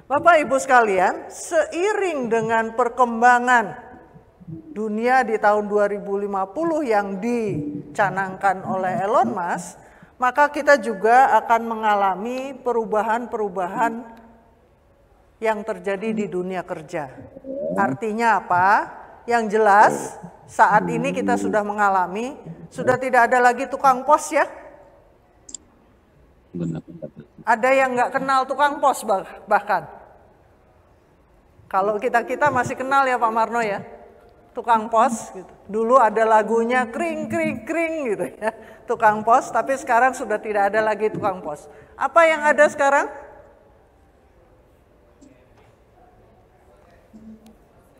Bapak Ibu sekalian, seiring dengan perkembangan dunia di tahun 2050 yang dicanangkan oleh Elon Musk, maka kita juga akan mengalami perubahan-perubahan yang terjadi di dunia kerja. Artinya apa? Yang jelas, saat ini kita sudah mengalami, sudah tidak ada lagi tukang pos ya. Ada yang nggak kenal tukang pos bahkan. Kalau kita masih kenal ya Pak Marno ya, tukang pos gitu. Dulu ada lagunya kring kring kring gitu ya, tukang pos, tapi sekarang sudah tidak ada lagi tukang pos. Apa yang ada sekarang?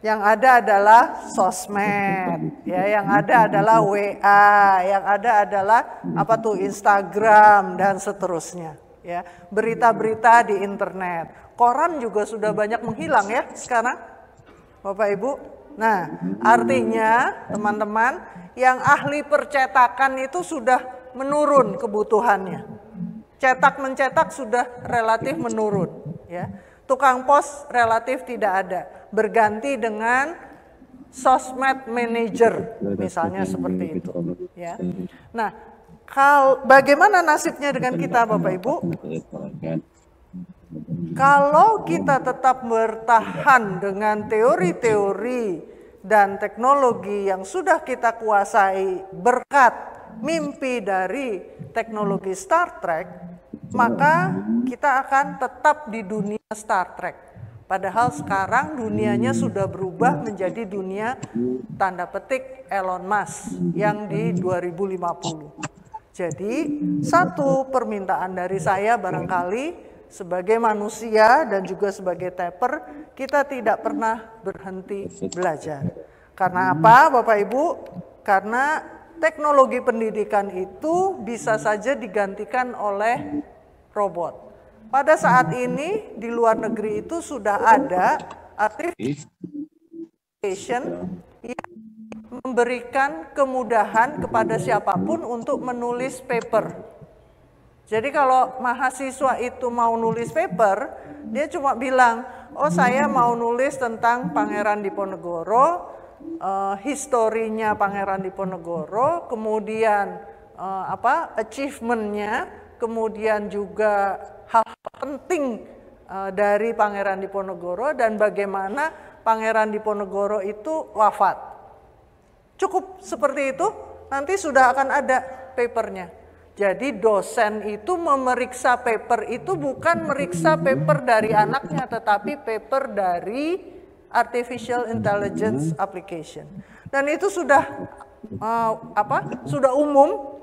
Yang ada adalah sosmed, ya, yang ada adalah WA, yang ada adalah Instagram dan seterusnya, ya. Berita-berita di internet, koran juga sudah banyak menghilang ya sekarang, Bapak Ibu. Nah, artinya teman-teman yang ahli percetakan itu sudah menurun kebutuhannya. Cetak mencetak sudah relatif menurun, ya. Tukang pos relatif tidak ada, berganti dengan sosmed manager, misalnya seperti itu. Ya. Nah, bagaimana nasibnya dengan kita, Bapak Ibu? Kalau kita tetap bertahan dengan teori-teori dan teknologi yang sudah kita kuasai berkat mimpi dari teknologi Star Trek, maka kita akan tetap di dunia Star Trek. Padahal sekarang dunianya sudah berubah menjadi dunia tanda petik Elon Musk yang di 2050. Jadi satu permintaan dari saya barangkali sebagai manusia dan juga sebagai taper, kita tidak pernah berhenti belajar. Karena apa Bapak Ibu? Karena teknologi pendidikan itu bisa saja digantikan oleh robot. Pada saat ini di luar negeri itu sudah ada artificial yang memberikan kemudahan kepada siapapun untuk menulis paper. Jadi kalau mahasiswa itu mau nulis paper, dia cuma bilang, oh saya mau nulis tentang Pangeran Diponegoro, historinya Pangeran Diponegoro, kemudian achievement-nya, kemudian juga hal penting dari Pangeran Diponegoro dan bagaimana Pangeran Diponegoro itu wafat. Cukup seperti itu, nanti sudah akan ada papernya. Jadi dosen itu memeriksa paper itu bukan meriksa paper dari anaknya, tetapi paper dari artificial intelligence application. Dan itu sudah sudah umum,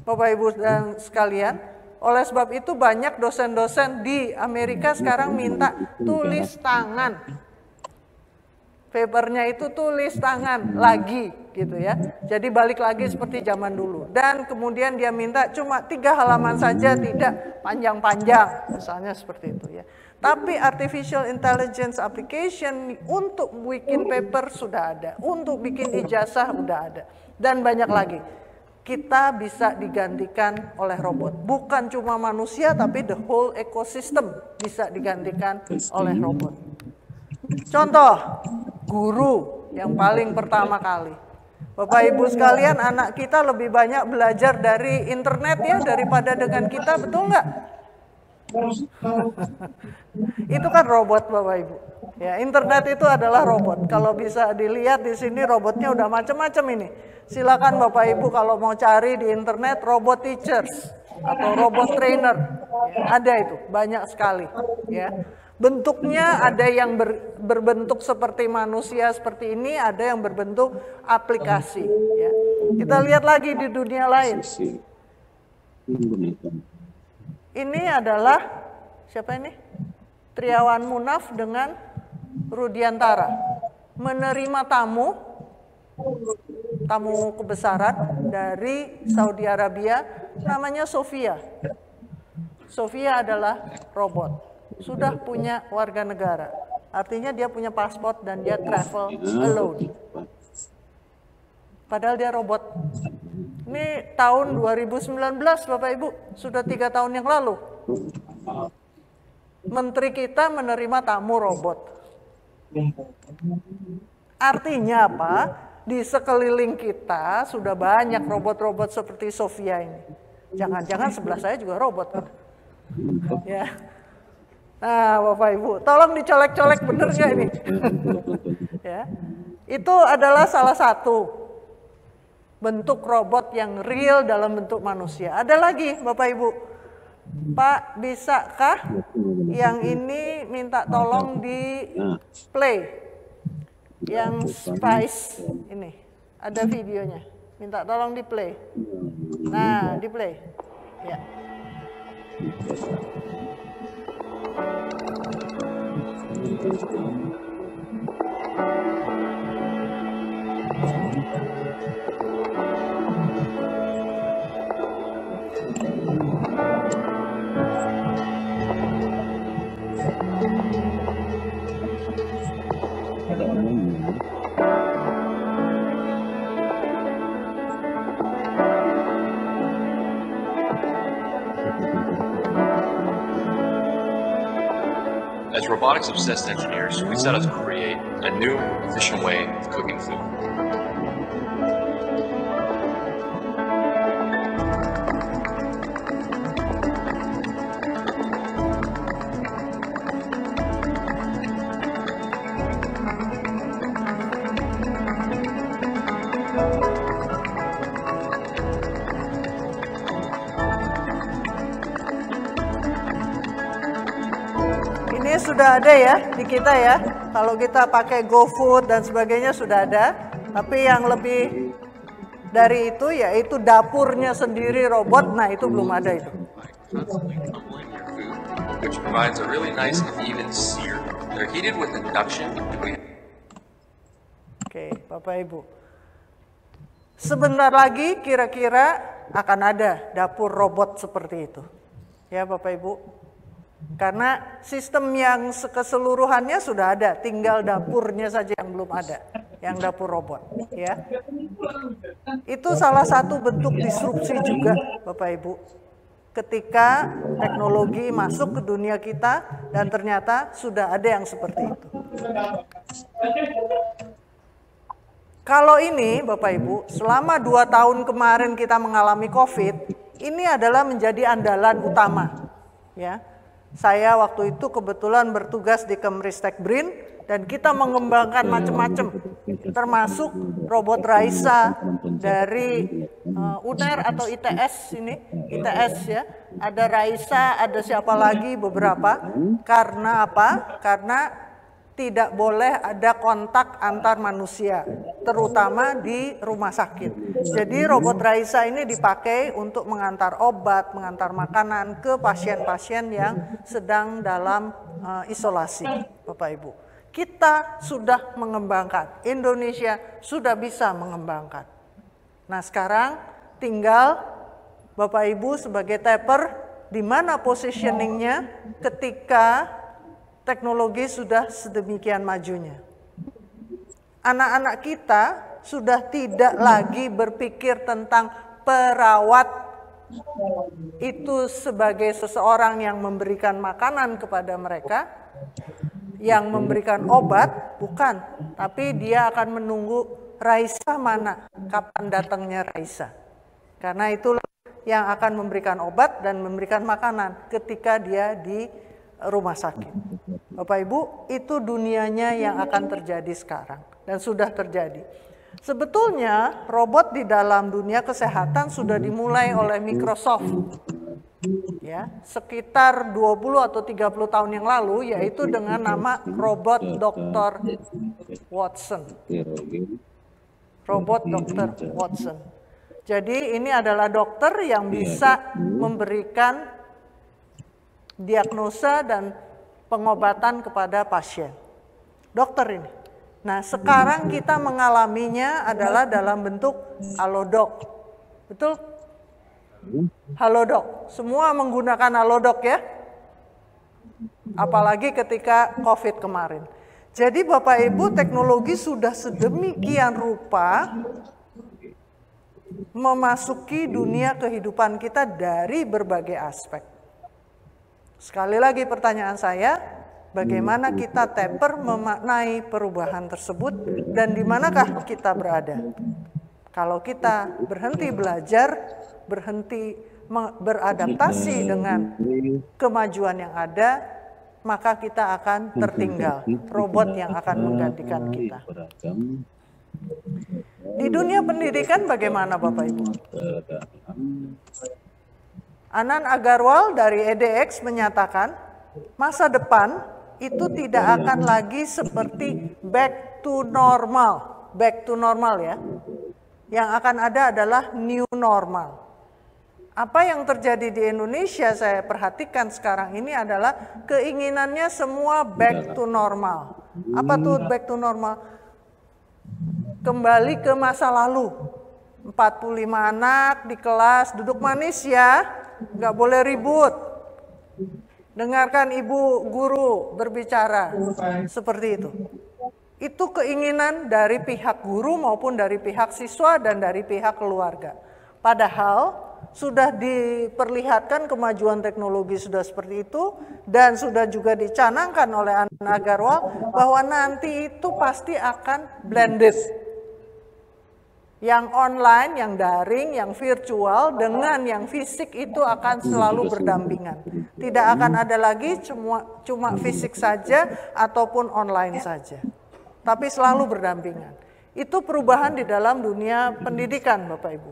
Bapak Ibu dan sekalian. Oleh sebab itu banyak dosen-dosen di Amerika sekarang minta tulis tangan. Papernya itu tulis tangan lagi gitu ya. Jadi balik lagi seperti zaman dulu. Dan kemudian dia minta cuma 3 halaman saja, tidak panjang-panjang, misalnya seperti itu ya. Tapi artificial intelligence application untuk bikin paper sudah ada, untuk bikin ijazah sudah ada, dan banyak lagi. Kita bisa digantikan oleh robot. Bukan cuma manusia, tapi the whole ecosystem bisa digantikan oleh robot. Contoh, guru yang paling pertama kali. Bapak Ibu sekalian, anak kita lebih banyak belajar dari internet ya daripada dengan kita, betul nggak? Itu kan robot Bapak Ibu. Ya, internet itu adalah robot. Kalau bisa dilihat di sini robotnya udah macam-macam ini. Silakan Bapak Ibu kalau mau cari di internet robot teachers atau robot trainer. Ya, ada itu, banyak sekali ya. Bentuknya ada yang berbentuk seperti manusia seperti ini, ada yang berbentuk aplikasi. Ya. Kita lihat lagi di dunia lain. Ini adalah siapa ini? Triawan Munaf dengan Rudiantara menerima tamu kebesaran dari Saudi Arabia, namanya Sofia. Sofia adalah robot. Sudah punya warga negara, artinya dia punya paspor dan dia travel alone. Padahal dia robot. Ini tahun 2019 Bapak Ibu, sudah 3 tahun yang lalu. Menteri kita menerima tamu robot. Artinya apa? Di sekeliling kita sudah banyak robot-robot seperti Sofia ini. Jangan-jangan sebelah saya juga robot kan? Ya. Nah, Bapak Ibu, tolong dicolek-colek bener nggak ini? Ya. Itu adalah salah satu bentuk robot yang real dalam bentuk manusia. Ada lagi, Bapak Ibu. Pak, bisakah yang ini minta tolong di play? Yang Spice ini, ada videonya. Minta tolong di play. Nah, di play. Ya. As robotics-obsessed engineers, we set out to create a new, efficient way of cooking food. Ini sudah ada ya di kita ya. Kalau kita pakai GoFood dan sebagainya sudah ada. Tapi yang lebih dari itu yaitu dapurnya sendiri robot. Nah, itu belum ada itu. Which provides a really nice and even sear. They're heated with induction. Oke, Bapak Ibu. Sebentar lagi kira-kira akan ada dapur robot seperti itu. Ya, Bapak Ibu. Karena sistem yang keseluruhannya sudah ada, tinggal dapurnya saja yang belum ada, yang dapur robot, ya. Itu salah satu bentuk disrupsi juga, Bapak Ibu. Ketika teknologi masuk ke dunia kita dan ternyata sudah ada yang seperti itu. Kalau ini, Bapak Ibu, selama 2 tahun kemarin kita mengalami COVID, ini adalah menjadi andalan utama, ya. Saya waktu itu kebetulan bertugas di Kemristek BRIN dan kita mengembangkan macam-macam, termasuk robot Raisa dari UNER atau ITS ini, ITS ya. Ada Raisa, ada siapa lagi beberapa. Karena apa? Karena tidak boleh ada kontak antar manusia, terutama di rumah sakit. Jadi robot Raisa ini dipakai untuk mengantar obat, mengantar makanan ke pasien-pasien yang sedang dalam isolasi, Bapak Ibu. Kita sudah mengembangkan, Indonesia sudah bisa mengembangkan. Nah, sekarang tinggal Bapak Ibu sebagai tapper, di mana positioningnya ketika teknologi sudah sedemikian majunya. Anak-anak kita sudah tidak lagi berpikir tentang perawat itu sebagai seseorang yang memberikan makanan kepada mereka, yang memberikan obat, bukan. Tapi dia akan menunggu Raisa mana, kapan datangnya Raisa. Karena itulah yang akan memberikan obat dan memberikan makanan ketika dia di rumah sakit. Bapak Ibu, itu dunianya yang akan terjadi sekarang dan sudah terjadi. Sebetulnya robot di dalam dunia kesehatan sudah dimulai oleh Microsoft. Ya, sekitar 20 atau 30 tahun yang lalu, yaitu dengan nama robot Dr. Watson. Robot Dr. Watson. Jadi ini adalah dokter yang bisa memberikan diagnosa dan pengobatan kepada pasien. Dokter ini. Nah, sekarang kita mengalaminya adalah dalam bentuk Halodoc. Betul? Halodoc. Semua menggunakan Halodoc ya. Apalagi ketika COVID kemarin. Jadi Bapak Ibu, teknologi sudah sedemikian rupa memasuki dunia kehidupan kita dari berbagai aspek. Sekali lagi pertanyaan saya, bagaimana kita taper memaknai perubahan tersebut dan di manakah kita berada? Kalau kita berhenti belajar, berhenti beradaptasi dengan kemajuan yang ada, maka kita akan tertinggal. Robot yang akan menggantikan kita. Di dunia pendidikan bagaimana Bapak Ibu? Anand Agarwal dari edX menyatakan, masa depan itu tidak akan lagi seperti back to normal. Back to normal ya. Yang akan ada adalah new normal. Apa yang terjadi di Indonesia saya perhatikan sekarang ini adalah keinginannya semua back to normal. Apa tuh back to normal? Kembali ke masa lalu. 45 anak di kelas, duduk manis ya, nggak boleh ribut. Dengarkan ibu guru berbicara, seperti itu. Itu keinginan dari pihak guru maupun dari pihak siswa dan dari pihak keluarga. Padahal sudah diperlihatkan kemajuan teknologi sudah seperti itu dan sudah juga dicanangkan oleh Anand Agarwal bahwa nanti itu pasti akan blended. Yang online, yang daring, yang virtual dengan yang fisik itu akan selalu berdampingan. Tidak akan ada lagi cuma fisik saja ataupun online saja. Tapi selalu berdampingan. Itu perubahan di dalam dunia pendidikan Bapak Ibu.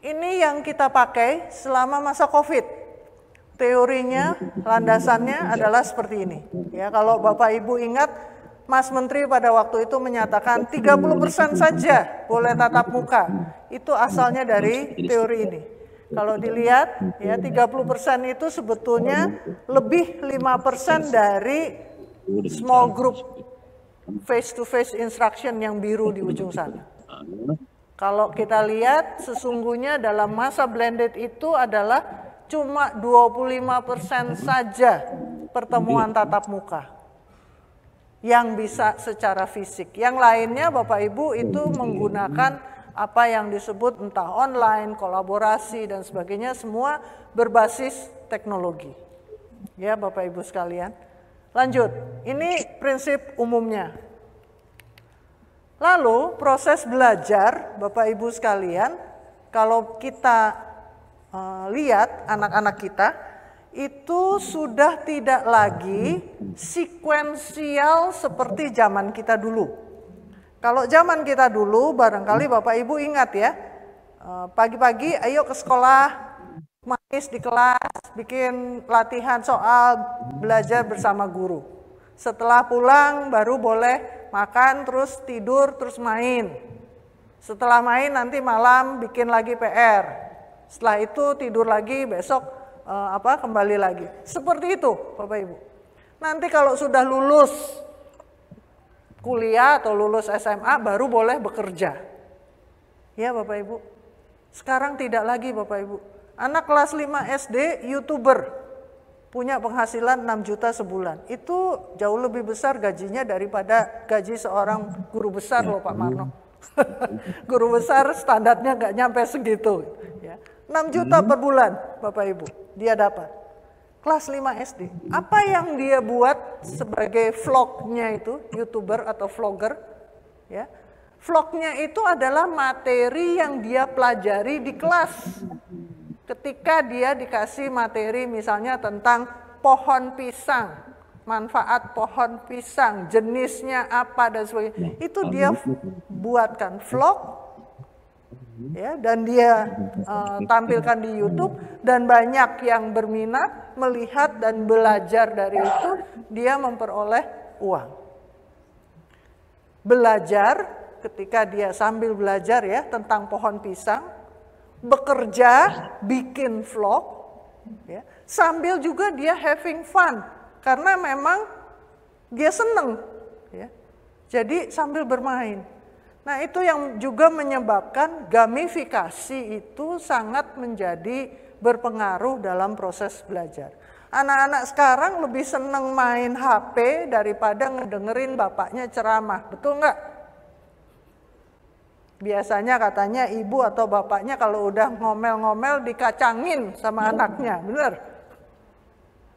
Ini yang kita pakai selama masa COVID. Teorinya, landasannya adalah seperti ini. Ya, kalau Bapak Ibu ingat, Mas Menteri pada waktu itu menyatakan 30% saja boleh tatap muka. Itu asalnya dari teori ini. Kalau dilihat, ya 30% itu sebetulnya lebih 5% dari small group face-to-face instruction yang biru di ujung sana. Kalau kita lihat sesungguhnya dalam masa blended itu adalah cuma 25% saja pertemuan tatap muka yang bisa secara fisik. Yang lainnya Bapak Ibu itu menggunakan apa yang disebut entah online, kolaborasi dan sebagainya, semua berbasis teknologi. Ya Bapak Ibu sekalian. Lanjut, ini prinsip umumnya. Lalu proses belajar, Bapak Ibu sekalian, kalau kita lihat anak-anak kita, itu sudah tidak lagi sekuensial seperti zaman kita dulu. Kalau zaman kita dulu, barangkali Bapak Ibu ingat ya, pagi-pagi ayo ke sekolah, manis di kelas, bikin latihan soal, belajar bersama guru. Setelah pulang baru boleh makan, terus tidur, terus main. Setelah main nanti malam bikin lagi PR. Setelah itu tidur lagi, besok kembali lagi. Seperti itu Bapak Ibu. Nanti kalau sudah lulus kuliah atau lulus SMA baru boleh bekerja. Ya Bapak Ibu. Sekarang tidak lagi Bapak Ibu. Anak kelas 5 SD YouTuber. Punya penghasilan 6 juta sebulan. Itu jauh lebih besar gajinya daripada gaji seorang guru besar loh Pak Marno. Guru besar standarnya nggak nyampe segitu. Ya. 6 juta per bulan Bapak Ibu dia dapat. Kelas 5 SD. Apa yang dia buat sebagai vlognya itu, YouTuber atau vlogger? Ya. Vlognya itu adalah materi yang dia pelajari di kelas. Ketika dia dikasih materi misalnya tentang pohon pisang, manfaat pohon pisang, jenisnya apa dan sebagainya, itu dia buatkan vlog, ya, dan dia tampilkan di YouTube dan banyak yang berminat melihat dan belajar dari itu, dia memperoleh uang. Belajar ketika dia sambil belajar ya tentang pohon pisang, bekerja, bikin vlog, ya, sambil juga dia having fun, karena memang dia seneng, ya. Jadi sambil bermain. Nah itu yang juga menyebabkan gamifikasi itu sangat menjadi berpengaruh dalam proses belajar. Anak-anak sekarang lebih seneng main HP daripada ngedengerin bapaknya ceramah, betul nggak? Biasanya katanya ibu atau bapaknya kalau udah ngomel-ngomel dikacangin sama anaknya, bener?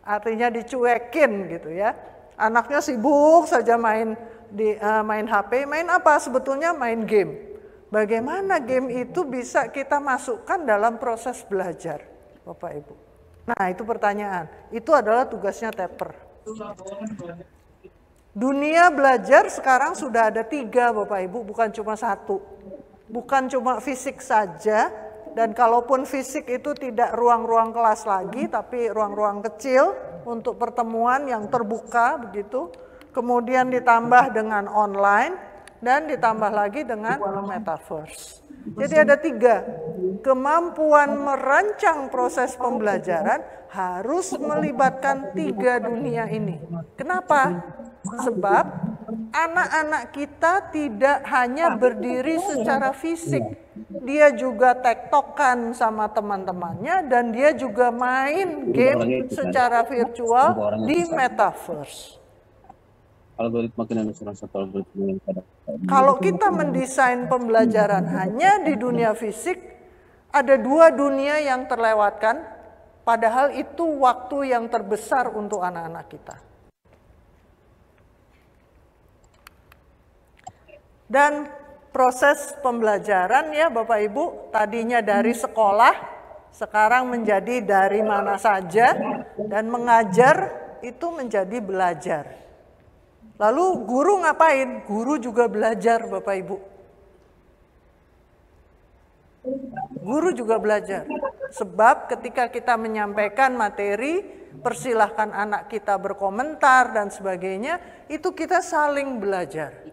artinya dicuekin gitu ya. Anaknya sibuk saja main HP, main apa? Sebetulnya main game. Bagaimana game itu bisa kita masukkan dalam proses belajar, Bapak Ibu? Nah, itu pertanyaan. Itu adalah tugasnya TAPR. Dunia belajar sekarang sudah ada 3, Bapak Ibu, bukan cuma 1. Bukan cuma fisik saja, dan kalaupun fisik itu tidak ruang-ruang kelas lagi, tapi ruang-ruang kecil untuk pertemuan yang terbuka begitu. Kemudian ditambah dengan online, dan ditambah lagi dengan metaverse. Jadi ada 3. Kemampuan merancang proses pembelajaran harus melibatkan 3 dunia ini. Kenapa? Sebab anak-anak kita tidak hanya berdiri secara fisik, dia juga tektokan sama teman-temannya, dan dia juga main game secara virtual di metaverse. Kalau kita mendesain pembelajaran hanya di dunia fisik, ada 2 dunia yang terlewatkan, padahal itu waktu yang terbesar untuk anak-anak kita. Dan proses pembelajaran ya Bapak Ibu, tadinya dari sekolah, sekarang menjadi dari mana saja, dan mengajar itu menjadi belajar. Lalu guru ngapain? Guru juga belajar Bapak Ibu. Guru juga belajar. Sebab ketika kita menyampaikan materi, persilahkan anak kita berkomentar dan sebagainya, itu kita saling belajar.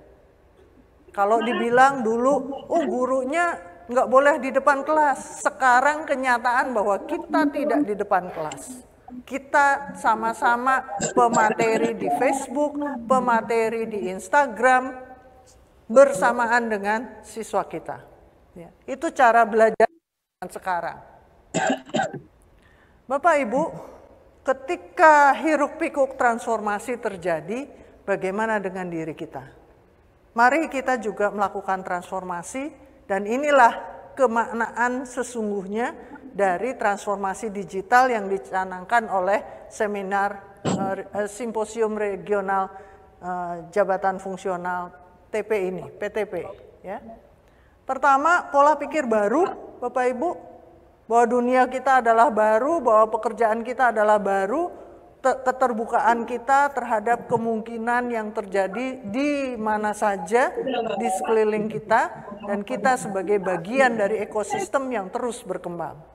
Kalau dibilang dulu, oh gurunya nggak boleh di depan kelas. Sekarang kenyataan bahwa kita tidak di depan kelas. Kita sama-sama pemateri di Facebook, pemateri di Instagram, bersamaan dengan siswa kita. Ya, itu cara belajar sekarang. Bapak Ibu, ketika hiruk pikuk transformasi terjadi, bagaimana dengan diri kita? Mari kita juga melakukan transformasi, dan inilah kemaknaan sesungguhnya dari transformasi digital yang dicanangkan oleh seminar Simposium Regional Jabatan Fungsional TP ini, PTP. Ya. Pertama, pola pikir baru, Bapak Ibu, bahwa dunia kita adalah baru, bahwa pekerjaan kita adalah baru, keterbukaan kita terhadap kemungkinan yang terjadi di mana saja di sekeliling kita, dan kita sebagai bagian dari ekosistem yang terus berkembang.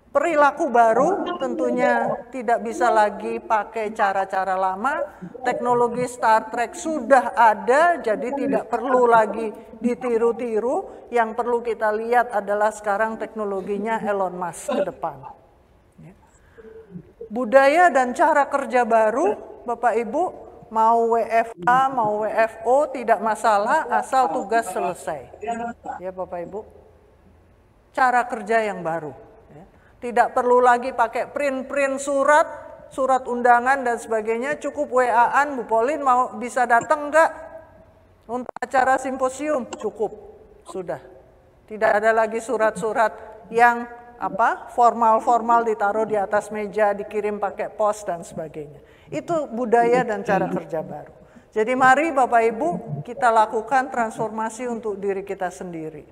Perilaku baru tentunya tidak bisa lagi pakai cara-cara lama. Teknologi Star Trek sudah ada, jadi tidak perlu lagi ditiru-tiru. Yang perlu kita lihat adalah sekarang teknologinya Elon Musk ke depan. Budaya dan cara kerja baru, Bapak Ibu, mau WFA, mau WFO, tidak masalah asal tugas selesai. Ya Bapak Ibu, cara kerja yang baru. Ya. Tidak perlu lagi pakai print surat undangan dan sebagainya, cukup WA-an, Bu Polin mau bisa datang enggak? Untuk acara simposium, cukup, sudah. Tidak ada lagi surat-surat yang formal ditaruh di atas meja, dikirim pakai pos dan sebagainya. Itu budaya dan cara kerja baru. Jadi mari Bapak Ibu kita lakukan transformasi untuk diri kita sendiri.